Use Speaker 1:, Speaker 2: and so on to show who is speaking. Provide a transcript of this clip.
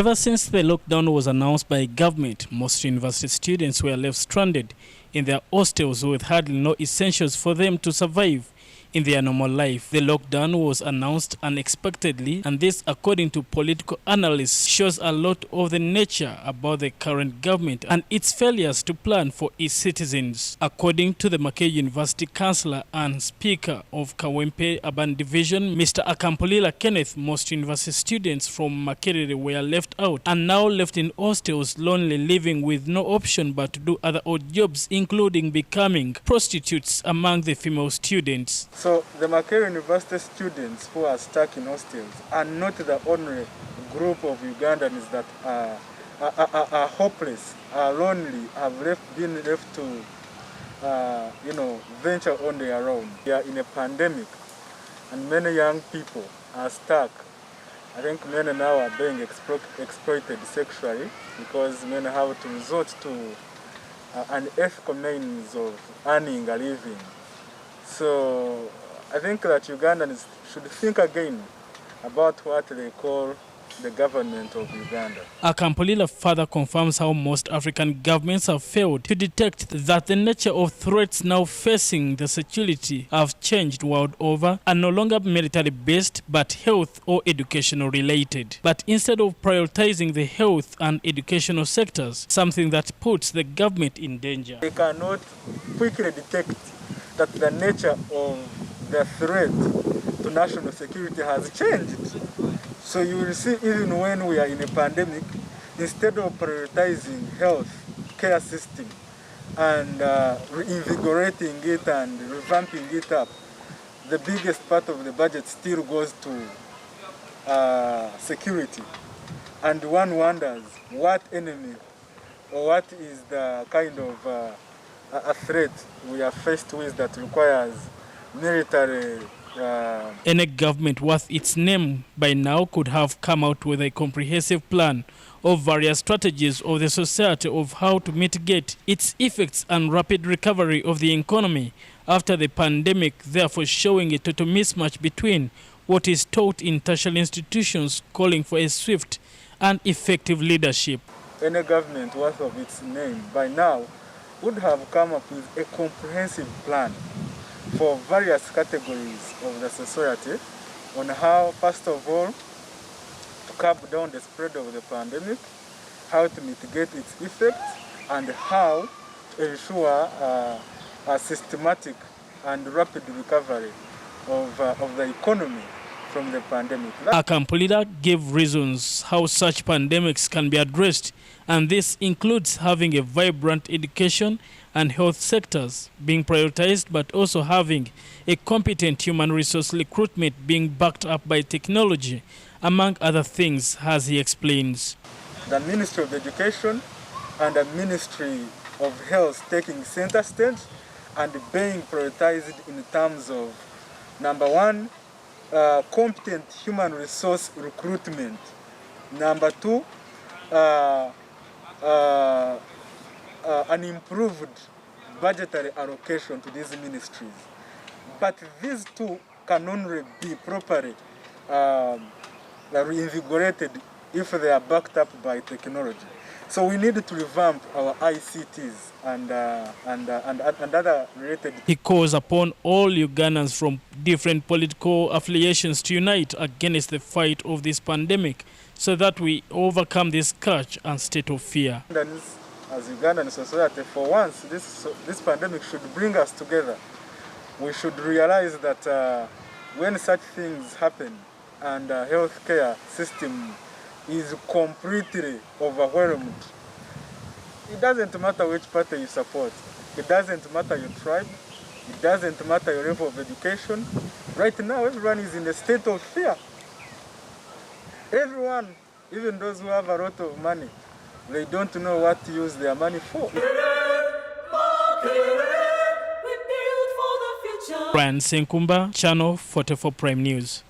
Speaker 1: Ever since the lockdown was announced by government, most university students were left stranded in their hostels with hardly no essentials for them to survive in their normal life. The lockdown was announced unexpectedly, and this, according to political analysts, shows a lot of the nature about the current government and its failures to plan for its citizens. According to the Makerere University Councillor and Speaker of Kawempe Urban Division, Mr. Akampolila Kenneth, most university students from Makerere were left out and now left in hostels, lonely, living with no option but to do other odd jobs, including becoming prostitutes among the female students.
Speaker 2: So the Makerere University students who are stuck in hostels are not the only group of Ugandans that are hopeless, are lonely, have been left to venture on their own. We are in a pandemic and many young people are stuck. I think many now are being exploited sexually because many have to resort to unethical means of earning a living. So I think that Ugandans should think again about what they call the government of Uganda.
Speaker 1: Akampolila further confirms how most African governments have failed to detect that the nature of threats now facing the security have changed world over and no longer military-based but health or educational related. But instead of prioritizing the health and educational sectors, something that puts the government in danger.
Speaker 2: They cannot quickly detect that the nature of the threat to national security has changed. So you will see, even when we are in a pandemic, instead of prioritizing health care system and reinvigorating it and revamping it up, the biggest part of the budget still goes to security. And one wonders what enemy or what is the kind of a threat we are faced with that requires military.
Speaker 1: Any government worth its name by now could have come out with a comprehensive plan of various strategies of the society of how to mitigate its effects and rapid recovery of the economy after the pandemic, therefore showing a total mismatch between what is taught in tertiary institutions calling for a swift and effective leadership.
Speaker 2: Any government worth of its name by now would have come up with a comprehensive plan for various categories of the society on how, first of all, to curb down the spread of the pandemic, how to mitigate its effects, and how to ensure a systematic and rapid recovery of the economy from the pandemic.
Speaker 1: Akampolila gave reasons how such pandemics can be addressed, and this includes having a vibrant education and health sectors being prioritized, but also having a competent human resource recruitment being backed up by technology, among other things, as he explains.
Speaker 2: The Ministry of Education and the Ministry of Health taking center stage and being prioritized in terms of, number one, competent human resource recruitment. Number two, an improved budgetary allocation to these ministries. But these two can only be properly reinvigorated if they are backed up by technology. So we need to revamp our ICTs and other related.
Speaker 1: He calls upon all Ugandans from different political affiliations to unite against the fight of this pandemic so that we overcome this scourge and state of fear.
Speaker 2: As Ugandan society, for once, this pandemic should bring us together. We should realize that when such things happen and the healthcare system is completely overwhelmed, it doesn't matter which party you support. It doesn't matter your tribe. It doesn't matter your level of education. Right now, everyone is in a state of fear. Everyone, even those who have a lot of money, they don't know what to use their money for.
Speaker 1: Brian Senkumba, Channel 44 Prime News.